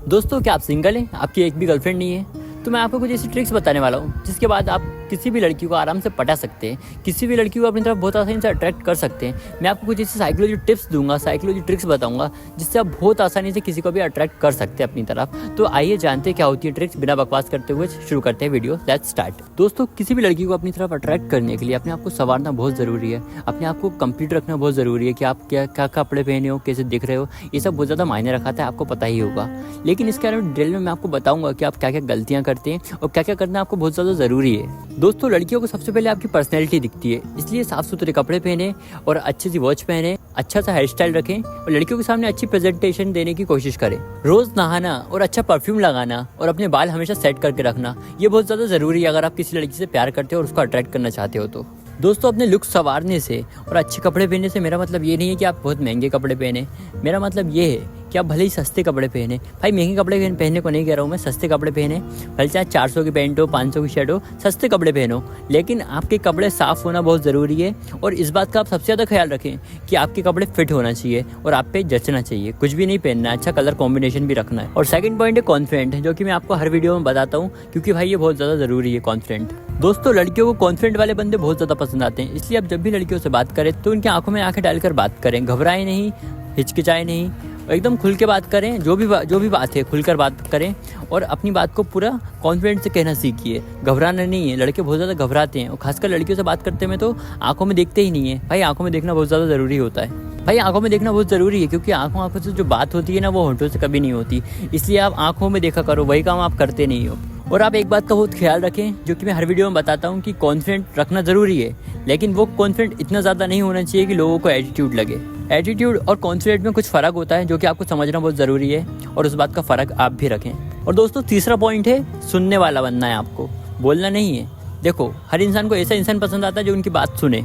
दोस्तों, क्या आप सिंगल हैं? आपकी एक भी गर्लफ्रेंड नहीं है? तो मैं आपको कुछ ऐसी ट्रिक्स बताने वाला हूँ जिसके बाद आप किसी भी लड़की को आराम से पटा सकते हैं, किसी भी लड़की को अपनी तरफ बहुत आसानी से अट्रैक्ट कर सकते हैं। मैं आपको कुछ ऐसी साइकोलॉजी टिप्स दूंगा, साइकोलॉजी ट्रिक्स बताऊंगा जिससे आप बहुत आसानी से किसी को भी अट्रैक्ट कर सकते हैं अपनी तरफ। तो आइए जानते हैं क्या होती है ट्रिक्स। बिना बकवास करते हुए शुरू करते हैं वीडियो। Let's start. दोस्तों, किसी भी लड़की को अपनी तरफ अट्रैक्ट करने के लिए अपने आप को संवारना बहुत ज़रूरी है, अपने आप को कंप्लीट रखना बहुत ज़रूरी है कि आप क्या क्या कपड़े पहने हो, कैसे दिख रहे हो, ये सब बहुत ज़्यादा मायने रखाता है, आपको पता ही होगा। लेकिन इसके बारे में डिटेल में मैं आपको बताऊंगा कि आप क्या क्या गलतियाँ करते हैं और क्या क्या करना आपको बहुत ज़्यादा ज़रूरी है। दोस्तों, लड़कियों को सबसे पहले आपकी पर्सनैलिटी दिखती है, इसलिए साफ सुथरे कपड़े पहने और अच्छी सी वॉच पहने, अच्छा सा हेयर स्टाइल रखें और लड़कियों के सामने अच्छी प्रेजेंटेशन देने की कोशिश करें। रोज नहाना और अच्छा परफ्यूम लगाना और अपने बाल हमेशा सेट करके रखना, ये बहुत ज़्यादा ज़रूरी है अगर आप किसी लड़की से प्यार करते हो और उसको अट्रैक्ट करना चाहते हो तो। दोस्तों, अपने लुक संवारने से और अच्छे कपड़े पहनने से मेरा मतलब ये नहीं है कि आप बहुत महंगे कपड़े पहने। मेरा मतलब ये है कि आप भले ही सस्ते कपड़े पहने, भाई महंगे कपड़े पहनने को नहीं कह रहा हूँ मैं, सस्ते कपड़े पहने, भले चाहे 400 की पैंट हो, 500 की शर्ट हो, सस्ते कपड़े पहनो, लेकिन आपके कपड़े साफ़ होना बहुत ज़रूरी है। और इस बात का आप सबसे ज़्यादा ख्याल रखें कि आपके कपड़े फिट होना चाहिए और आप पे जचना चाहिए, कुछ भी नहीं पहनना है, अच्छा कलर कॉम्बिनेशन भी रखना है। और सेकंड पॉइंट है कॉन्फिडेंट, जो कि मैं आपको हर वीडियो में बताता हूँ क्योंकि भाई ये बहुत ज़्यादा ज़रूरी है कॉन्फिडेंट। दोस्तों, लड़कियों को कॉन्फिडेंट वाले बंदे बहुत ज़्यादा पसंद आते हैं, इसलिए आप जब भी लड़कियों से बात करें तो उनकी आंखों में आंखें डालकर बात करें, घबराएं नहीं, हिचकिचाए नहीं, एकदम खुल के बात करें। जो भी बात है खुलकर बात करें और अपनी बात को पूरा कॉन्फिडेंस से कहना सीखिए, घबराना नहीं है। लड़के बहुत ज़्यादा घबराते हैं और खासकर लड़कियों से बात करते में तो आंखों में देखते ही नहीं है। भाई आंखों में देखना बहुत ज़्यादा ज़रूरी होता है, भाई आंखों में देखना बहुत ज़रूरी है क्योंकि आंखों से जो बात होती है ना वो होंठों से कभी नहीं होती, इसलिए आप आंखों में देखा करो, वही काम आप करते नहीं हो। और आप एक बात का बहुत ख्याल रखें जो कि मैं हर वीडियो में बताता हूँ कि कॉन्फिडेंट रखना ज़रूरी है, लेकिन वो कॉन्फिडेंट इतना ज़्यादा नहीं होना चाहिए कि लोगों को एटीट्यूड लगे। एटीट्यूड और कॉन्फिडेंट में कुछ फ़र्क होता है जो कि आपको समझना बहुत ज़रूरी है और उस बात का फ़र्क आप भी रखें। और दोस्तों, तीसरा पॉइंट है सुनने वाला बनना है, आपको बोलना नहीं है। देखो, हर इंसान को ऐसा इंसान पसंद आता है जो उनकी बात सुने,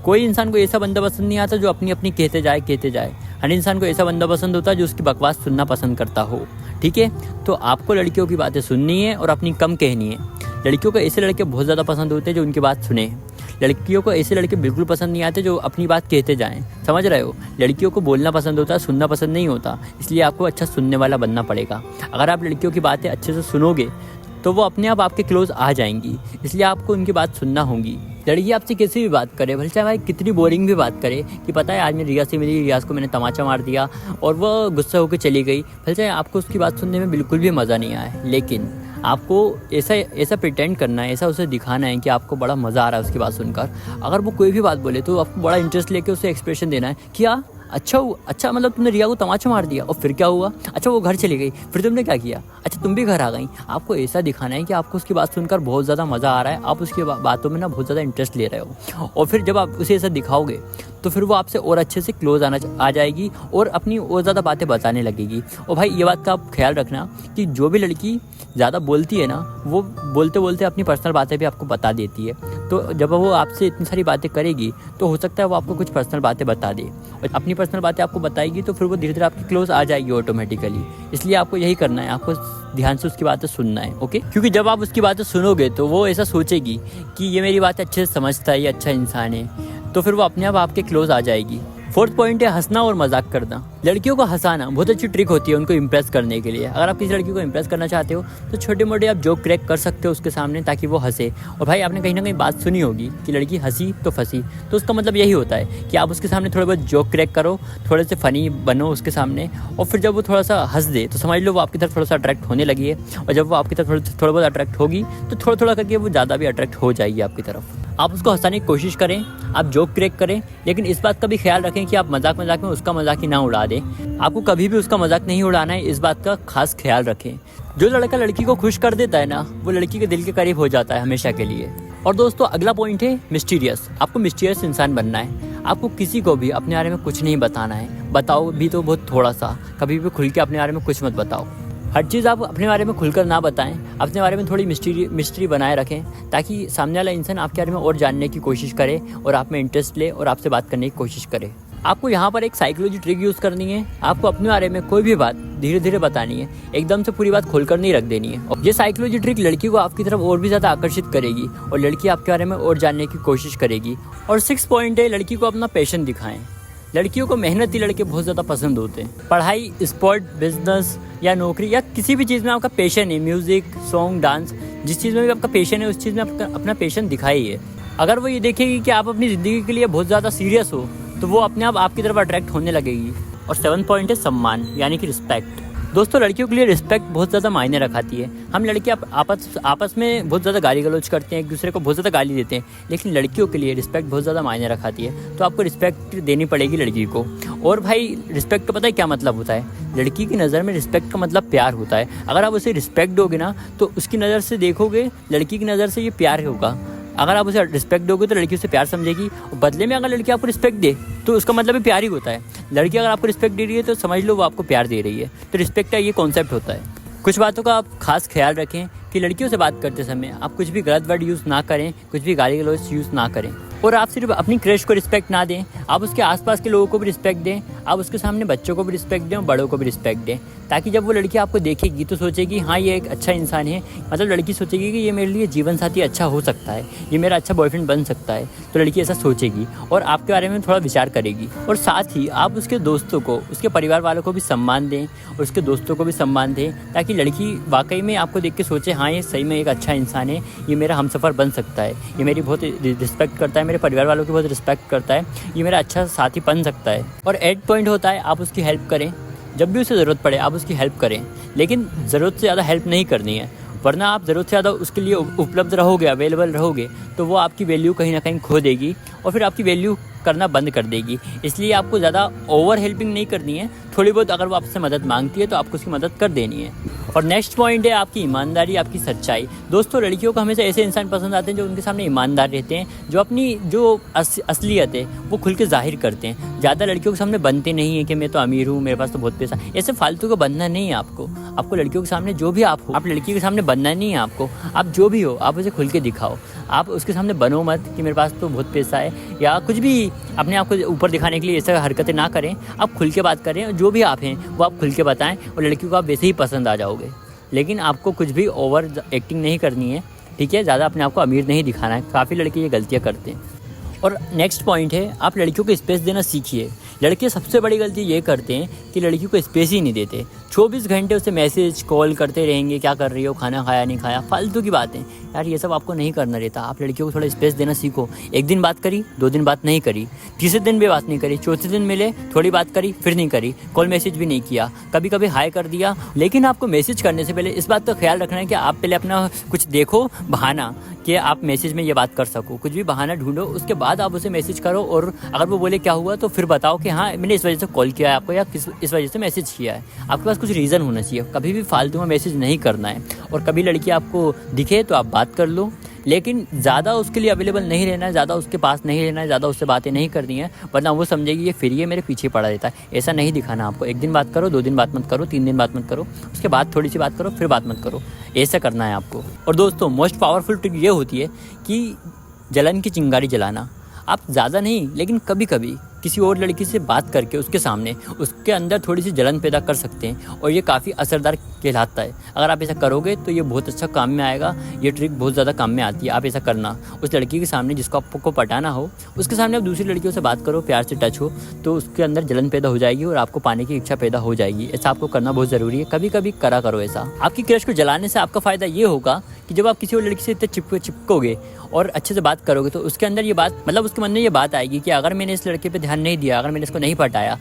कोई इंसान को ऐसा बंदा पसंद नहीं आता जो अपनी अपनी कहते जाए। हर इंसान को ऐसा बंदा पसंद होता है जो उसकी बकवास सुनना पसंद करता हो, ठीक है। तो आपको लड़कियों की बातें सुननी है और अपनी कम कहनी है। लड़कियों को ऐसे लड़के बहुत ज़्यादा पसंद होते हैं जो उनकी बात सुने, लड़कियों को ऐसे लड़के बिल्कुल पसंद नहीं आते जो अपनी बात कहते जाएं, समझ रहे हो। लड़कियों को बोलना पसंद होता है, सुनना पसंद नहीं होता, इसलिए आपको अच्छा सुनने वाला बनना पड़ेगा। अगर आप लड़कियों की बातें अच्छे से सुनोगे तो वो अपने आप आपके क्लोज आ जाएंगी, इसलिए आपको उनकी बात सुनना होगी। लड़की आपसे किसी भी बात करे, भले चाहे भाई कितनी बोरिंग भी बात करे कि पता है आज मैं रियाज से मिली, रियाज को मैंने तमाचा मार दिया और वो गुस्सा होकर चली गई, भले चाहे आपको उसकी बात सुनने में बिल्कुल भी मज़ा नहीं आया, लेकिन आपको ऐसा प्रिटेंड करना है, ऐसा उसे दिखाना है कि आपको बड़ा मज़ा आ रहा है उसकी बात सुनकर। अगर वो कोई भी बात बोले तो आपको बड़ा इंटरेस्ट लेके उसे एक्सप्रेशन देना है, क्या अच्छा मतलब तुमने रिया को तमाचा मार दिया और फिर क्या हुआ, अच्छा वो घर चली गई, फिर तुमने क्या किया, अच्छा तुम भी घर आ गई। आपको ऐसा दिखाना है कि आपको उसकी बात सुनकर बहुत ज़्यादा मज़ा आ रहा है, आप उसकी बातों में ना बहुत ज़्यादा इंटरेस्ट ले रहे हो। और फिर जब आप उसे ऐसा दिखाओगे तो फिर वो आपसे और अच्छे से क्लोज आ जाएगी और अपनी और ज़्यादा बातें बताने लगेगी। और भाई ये बात का आप ख्याल रखना कि जो भी लड़की ज़्यादा बोलती है ना, वो बोलते बोलते अपनी पर्सनल बातें भी आपको बता देती है। तो जब वो आपसे इतनी सारी बातें करेगी तो हो सकता है वो आपको कुछ पर्सनल बातें बता दे, और अपनी पर्सनल बातें आपको बताएगी तो फिर वो धीरे धीरे आपकी क्लोज आ जाएगी ऑटोमेटिकली। इसलिए आपको यही करना है, आपको ध्यान से उसकी बातें सुनना है, ओके। क्योंकि जब आप उसकी बातें सुनोगे तो वो ऐसा सोचेगी कि ये मेरी बातें अच्छे से समझता है, ये अच्छा इंसान है, तो फिर वो अपने आप आपके क्लोज आ जाएगी। फोर्थ पॉइंट है हंसना और मजाक करना। लड़कियों को हंसाना बहुत अच्छी ट्रिक होती है उनको इम्प्रेस करने के लिए। अगर आप किसी लड़की को इम्प्रेस करना चाहते हो तो छोटे मोटे आप जोक क्रैक कर सकते हो उसके सामने ताकि वो हंसे। और भाई आपने कहीं ना कहीं बात सुनी होगी कि लड़की हंसी तो फंसी, तो उसका मतलब यही होता है कि आप उसके सामने थोड़े बहुत जोक क्रैक करो, थोड़े से फ़नी बनो उसके सामने, और फिर जब वो थोड़ा सा हंस दे तो समझ लो वो आपकी तरफ थोड़ा सा अट्रैक्ट होने लगी है। और जब वो आपकी तरफ थोड़ा बहुत अट्रैक्ट होगी तो थोड़ा थोड़ा करके वो ज़्यादा भी अट्रैक्ट हो जाएगी आपकी तरफ। आप उसको हंसाने की कोशिश करें, आप जोक क्रैक करें, लेकिन इस बात का भी ख्याल रखें कि आप मजाक में उसका मजाक ही ना उड़ा दें। आपको कभी भी उसका मजाक नहीं उड़ाना है, इस बात का खास ख्याल रखें। जो लड़का लड़की को खुश कर देता है ना, वो लड़की के दिल के करीब हो जाता है हमेशा के लिए। और दोस्तों, अगला पॉइंट है मिस्टीरियस। आपको मिस्टीरियस इंसान बनना है। आपको किसी को भी अपने बारे में कुछ नहीं बताना है, बताओ भी तो बहुत थोड़ा सा, कभी भी खुल के अपने बारे में कुछ मत बताओ। हर चीज़ आप अपने बारे में खुलकर ना बताएं, अपने बारे में थोड़ी मिस्ट्री बनाए रखें ताकि सामने वाला इंसान आपके बारे में और जानने की कोशिश करे और आप में इंटरेस्ट ले और आपसे बात करने की कोशिश करे। आपको यहाँ पर एक साइकोलॉजी ट्रिक यूज़ करनी है। आपको अपने बारे में कोई भी बात धीरे धीरे बतानी है, एकदम से पूरी बात खोलकर नहीं रख देनी है। और ये साइकोलॉजी ट्रिक लड़की को आपकी तरफ और भी ज़्यादा आकर्षित करेगी और लड़की आपके बारे में और जानने की कोशिश करेगी। और 6 पॉइंट है, लड़की को अपना पैशन दिखाएं। लड़कियों को मेहनती लड़के बहुत ज़्यादा पसंद होते हैं। पढ़ाई, स्पोर्ट, बिजनेस या नौकरी या किसी भी चीज़ में आपका पैशन है, म्यूज़िक, सॉन्ग, डांस, जिस चीज़ में भी आपका पैशन है उस चीज़ में आपका अपना पैशन दिखाइए। अगर वो ये देखेगी कि आप अपनी ज़िंदगी के लिए बहुत ज़्यादा सीरियस हो तो वो अपने आप आपकी तरफ अट्रैक्ट होने लगेगी। और 7th पॉइंट है सम्मान, यानी कि रिस्पेक्ट। दोस्तों, लड़कियों के लिए रिस्पेक्ट बहुत ज़्यादा मायने रखाती है। हम लड़के आपस में बहुत ज़्यादा गाली गलौज करते हैं, एक दूसरे को बहुत ज़्यादा गाली देते हैं, लेकिन लड़कियों के लिए रिस्पेक्ट बहुत ज़्यादा मायने रखाती है। तो आपको रिस्पेक्ट देनी पड़ेगी लड़की को। और भाई, रिस्पेक्ट का पता है क्या मतलब होता है? लड़की की नज़र में रिस्पेक्ट का मतलब प्यार होता है। अगर आप उसे रिस्पेक्ट दोगे ना तो उसकी नज़र से देखोगे, लड़की की नज़र से ये प्यार होगा। अगर आप उसे रिस्पेक्ट दोगे तो लड़की उसे प्यार समझेगी, और बदले में अगर लड़की आपको रिस्पेक्ट दे तो उसका मतलब भी प्यार ही होता है। लड़की अगर आपको रिस्पेक्ट दे रही है तो समझ लो वो आपको प्यार दे रही है। तो रिस्पेक्ट का ये कॉन्सेप्ट होता है। कुछ बातों का आप खास ख्याल रखें कि लड़कियों से बात करते समय आप कुछ भी गलत वर्ड यूज़ ना करें, कुछ भी गाली गलौज यूज़ ना करें। और आप सिर्फ अपनी क्रश को रिस्पेक्ट ना दें, आप उसके आसपास के लोगों को भी रिस्पेक्ट दें, आप उसके सामने बच्चों को भी रिस्पेक्ट दें और बड़ों को भी रिस्पेक्ट दें, ताकि जब वो लड़की आपको देखेगी तो सोचेगी हाँ ये एक अच्छा इंसान है। मतलब लड़की सोचेगी कि ये मेरे लिए जीवन साथी अच्छा हो सकता है, ये मेरा अच्छा बॉयफ्रेंड बन सकता है। तो लड़की ऐसा सोचेगी और आपके बारे में थोड़ा विचार करेगी। और साथ ही आप उसके दोस्तों को, उसके परिवार वालों को भी सम्मान दें और उसके दोस्तों को भी सम्मान दें, ताकि लड़की वाकई में आपको देख के सोचे हाँ ये सही में एक अच्छा इंसान है, ये मेरा हमसफ़र बन सकता है, ये मेरी बहुत रिस्पेक्ट करता है, मेरे परिवार वालों की बहुत रिस्पेक्ट करता है, ये मेरा अच्छा साथी बन सकता है। और 8 पॉइंट होता है आप उसकी हेल्प करें। जब भी उसे ज़रूरत पड़े आप उसकी हेल्प करें, लेकिन ज़रूरत से ज़्यादा हेल्प नहीं करनी है, वरना आप ज़रूरत से ज़्यादा उसके लिए उपलब्ध रहोगे, अवेलेबल रहोगे, तो वो आपकी वैल्यू कहीं ना कहीं खो देगी और फिर आपकी वैल्यू करना बंद कर देगी। इसलिए आपको ज़्यादा ओवर हेल्पिंग नहीं करनी है। थोड़ी बहुत अगर वो आपसे मदद मांगती है तो आपको उसकी मदद कर देनी है। और नेक्स्ट पॉइंट है आपकी ईमानदारी, आपकी सच्चाई। दोस्तों, लड़कियों को हमेशा ऐसे इंसान पसंद आते हैं जो उनके सामने ईमानदार रहते हैं, जो अपनी जो असलियत है वो खुल के जाहिर करते हैं। ज़्यादा लड़कियों के सामने बनते नहीं है कि मैं तो अमीर हूँ, मेरे पास तो बहुत पैसा। ऐसे फालतू का बनना नहीं है आपको लड़कियों के सामने जो भी आप हो, आप लड़की के सामने बनना नहीं है आपको। आप जो भी हो आप उसे खुल के दिखाओ। आप उसके सामने बनो मत कि मेरे पास तो बहुत पैसा है, या कुछ भी अपने आप को ऊपर दिखाने के लिए ऐसा हरकतें ना करें। आप खुल के बात करें, जो भी आप हैं वो आप खुल के बताएं और लड़की को आप वैसे ही पसंद आ जाओगे। लेकिन आपको कुछ भी ओवर एक्टिंग नहीं करनी है, ठीक है? ज़्यादा अपने आप को अमीर नहीं दिखाना है। काफ़ी लड़के ये गलतियाँ करते हैं। और नेक्स्ट पॉइंट है आप लड़कियों को स्पेस देना सीखिए। लड़के सबसे बड़ी गलती ये करते हैं कि लड़की को स्पेस ही नहीं देते। 24 घंटे उसे मैसेज कॉल करते रहेंगे, क्या कर रही हो, खाना खाया नहीं खाया, फालतू की बातें। यार ये सब आपको नहीं करना रहता। आप लड़कियों को थोड़ा स्पेस देना सीखो। एक दिन बात करी, 2 दिन बात नहीं करी, तीसरे दिन भी बात नहीं करी, चौथे दिन मिले, थोड़ी बात करी, फिर नहीं करी, कॉल मैसेज भी नहीं किया, कभी कभी हाय कर दिया। लेकिन आपको मैसेज करने से पहले इस बात का ख्याल रखना है कि आप पहले अपना कुछ देखो बहाना कि आप मैसेज में ये बात कर सको। कुछ भी बहाना ढूंढो, उसके बाद आप उसे मैसेज करो। और अगर वो बोले क्या हुआ तो फिर बताओ कि हाँ मैंने इस वजह से कॉल किया है आपको, या इस वजह से मैसेज किया है। आपके पास कुछ रीज़न होना चाहिए। कभी भी फालतू में मैसेज नहीं करना है। और कभी लड़की आपको दिखे तो आप बात कर लो, लेकिन ज़्यादा उसके लिए अवेलेबल नहीं रहना है, ज़्यादा उसके पास नहीं रहना है, ज़्यादा उससे बातें नहीं करनी है, वरना वो समझेगी ये फिर ये मेरे पीछे पड़ा रहता है। ऐसा नहीं दिखाना आपको। 1 दिन बात करो, 2 दिन बात मत करो, 3 दिन बात मत करो, उसके बाद थोड़ी सी बात करो, फिर बात मत करो। ऐसा करना है आपको। और दोस्तों, मोस्ट पावरफुल ट्रिक ये होती है कि जलन की चिंगारी जलाना। आप ज़्यादा नहीं, लेकिन कभी कभी किसी और लड़की से बात करके उसके सामने उसके अंदर थोड़ी सी जलन पैदा कर सकते हैं, और ये काफ़ी असरदार कहलाता है। अगर आप ऐसा करोगे तो ये बहुत अच्छा काम में आएगा। ये ट्रिक बहुत ज़्यादा काम में आती है। आप ऐसा करना, उस लड़की के सामने जिसको आपको पटाना हो उसके सामने आप दूसरी लड़कियों से बात करो, प्यार से टच हो, तो उसके अंदर जलन पैदा हो जाएगी और आपको पाने की इच्छा पैदा हो जाएगी। ऐसा आपको करना बहुत ज़रूरी है। कभी कभी करा करो ऐसा। आपकी क्रश को जलाने से आपका फ़ायदा ये होगा कि जब आप किसी और लड़की से इतने चिपकोगे और अच्छे से बात करोगे तो उसके अंदर ये बात, मतलब उसके मन में ये बात आएगी कि अगर मैंने इस लड़के पे ध्यान नहीं दिया, अगर मैंने इसको नहीं पटाया,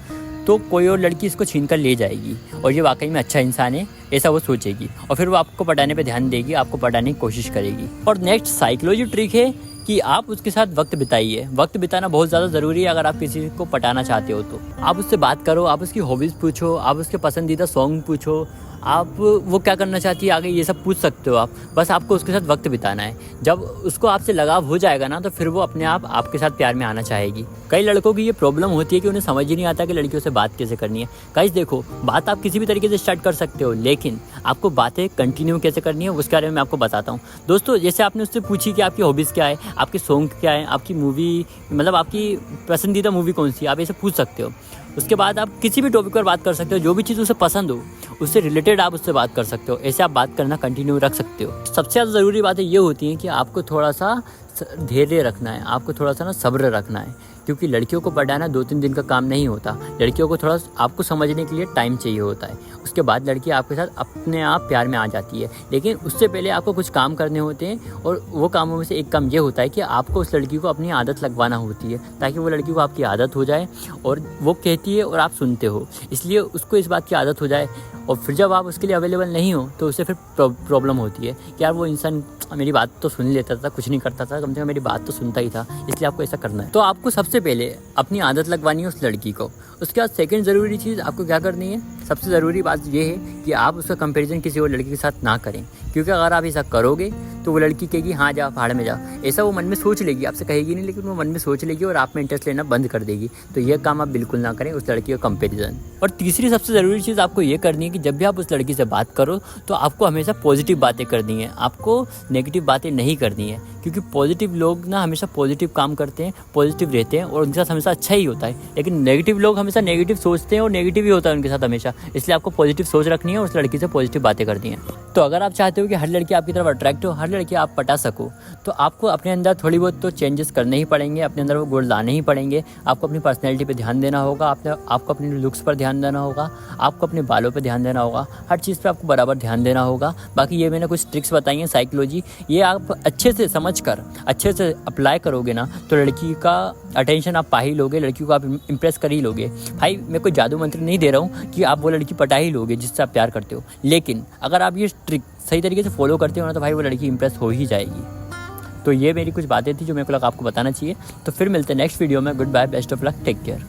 तो कोई और लड़की इसको छीन कर ले जाएगी और ये वाकई में अच्छा इंसान है, ऐसा वो सोचेगी। और फिर वो आपको पटाने पे ध्यान देगी, आपको पटाने की कोशिश करेगी। और नेक्स्ट साइकोलॉजी ट्रिक है कि आप उसके साथ वक्त बिताइए। वक्त बिताना बहुत ज़्यादा ज़रूरी है अगर आप किसी को पटाना चाहते हो तो। आप उससे बात करो, आप उसकी हॉबीज़ पूछो, आप उसके पसंदीदा सॉन्ग पूछो, आप वो क्या करना चाहती है आगे, ये सब पूछ सकते हो आप। बस आपको उसके साथ वक्त बिताना है। जब उसको आपसे लगाव हो जाएगा ना, तो फिर वो अपने आप आपके साथ प्यार में आना चाहेगी। कई लड़कों की ये प्रॉब्लम होती है कि उन्हें समझ ही नहीं आता कि लड़कियों से बात कैसे करनी है। गाइस देखो, बात आप किसी भी तरीके से स्टार्ट कर सकते हो, लेकिन आपको बातें कंटिन्यू कैसे करनी है उसके बारे में मैं आपको बताता हूँ। दोस्तों, जैसे आपने उससे पूछी कि आपकी हॉबीज़ क्या है, आपके सॉन्ग क्या है, आपकी मूवी, मतलब आपकी पसंदीदा मूवी कौन सी है, आप ऐसे पूछ सकते हो। उसके बाद आप किसी भी टॉपिक पर बात कर सकते हो, जो भी चीज़ उसे पसंद हो उससे रिलेटेड आप उससे बात कर सकते हो। ऐसे आप बात करना कंटिन्यू रख सकते हो। सबसे ज़्यादा ज़रूरी बातें ये होती हैं कि आपको थोड़ा सा धैर्य रखना है, आपको थोड़ा सा ना सब्र रखना है, क्योंकि लड़कियों को पटाना 2-3 दिन का काम नहीं होता। लड़कियों को थोड़ा आपको समझने के लिए टाइम चाहिए होता है। उसके बाद लड़की आपके साथ अपने आप प्यार में आ जाती है। लेकिन उससे पहले आपको कुछ काम करने होते हैं, और वो कामों में से एक काम ये होता है कि आपको उस लड़की को अपनी आदत लगवाना होती है, ताकि वो लड़की को आपकी आदत हो जाए और वो कहती है और आप सुनते हो, इसलिए उसको इस बात की आदत हो जाए। और फिर जब आप उसके लिए अवेलेबल नहीं हो तो उससे फिर प्रॉब्लम होती है कि यार वो इंसान मेरी बात तो सुन लेता था, कुछ नहीं करता था, कम से कम मेरी बात तो सुनता ही था, इसलिए आपको ऐसा करना है। तो आपको सबसे पहले अपनी आदत लगवानी है उस लड़की को। उसके बाद सेकंड ज़रूरी चीज़ आपको क्या करनी है, सबसे ज़रूरी बात ये है कि आप उसका कंपैरिजन किसी और लड़की के साथ ना करें, क्योंकि अगर आप ऐसा करोगे तो वो लड़की कहेगी हाँ जा पहाड़ में जा, ऐसा वो मन में सोच लेगी, आपसे कहेगी नहीं, लेकिन वो मन में सोच लेगी और आप में इंटरेस्ट लेना बंद कर देगी। तो यह काम आप बिल्कुल ना करें, उस लड़की का कंपैरिजन। और तीसरी सबसे ज़रूरी चीज़ आपको ये करनी है कि जब भी आप उस लड़की से बात करो तो आपको हमेशा पॉजिटिव बातें करनी है, आपको नेगेटिव बातें नहीं करनी है, क्योंकि पॉजिटिव लोग ना हमेशा पॉजिटिव काम करते हैं, पॉजिटिव रहते हैं और उनके साथ हमेशा अच्छा ही होता है। लेकिन नेगेटिव लोग हमेशा नेगेटिव सोचते हैं और नेगेटिव ही होता है उनके साथ हमेशा, इसलिए आपको पॉजिटिव सोच रखनी है और उस लड़की से पॉजिटिव बातें करनी है। तो अगर आप चाहते हो कि हर लड़की आपकी तरफ अट्रैक्ट हो, हर लड़की आप पटा सको, तो आपको अपने अंदर थोड़ी बहुत तो चेंजेस करने ही पड़ेंगे, अपने अंदर वो गुण लाने ही पड़ेंगे। आपको अपनी पर्सनैलिटी पे ध्यान देना होगा, आपको अपने लुक्स पर ध्यान देना होगा, आपको अपने बालों पे ध्यान देना होगा, हर चीज़ पे आपको बराबर ध्यान देना होगा। बाकी ये मैंने कुछ ट्रिक्स बताई हैं साइकोलॉजी, ये आप अच्छे से समझ कर अच्छे से अप्लाई करोगे ना तो लड़की का अटेंशन आप पा ही लोगे, लड़की को आप इम्प्रेस कर ही लोगे। भाई मैं कोई जादू मंत्र नहीं दे रहा हूँ कि आप वो लड़की पटा ही लोगे जिससे आप प्यार करते हो, लेकिन अगर आप ये ट्रिक सही तरीके से फॉलो करते हो ना तो भाई वो लड़की इंप्रेस हो ही जाएगी। तो ये मेरी कुछ बातें थी जो मेरे को लगा आपको बताना चाहिए। तो फिर मिलते हैं नेक्स्ट वीडियो में। Goodbye, best of luck, take care.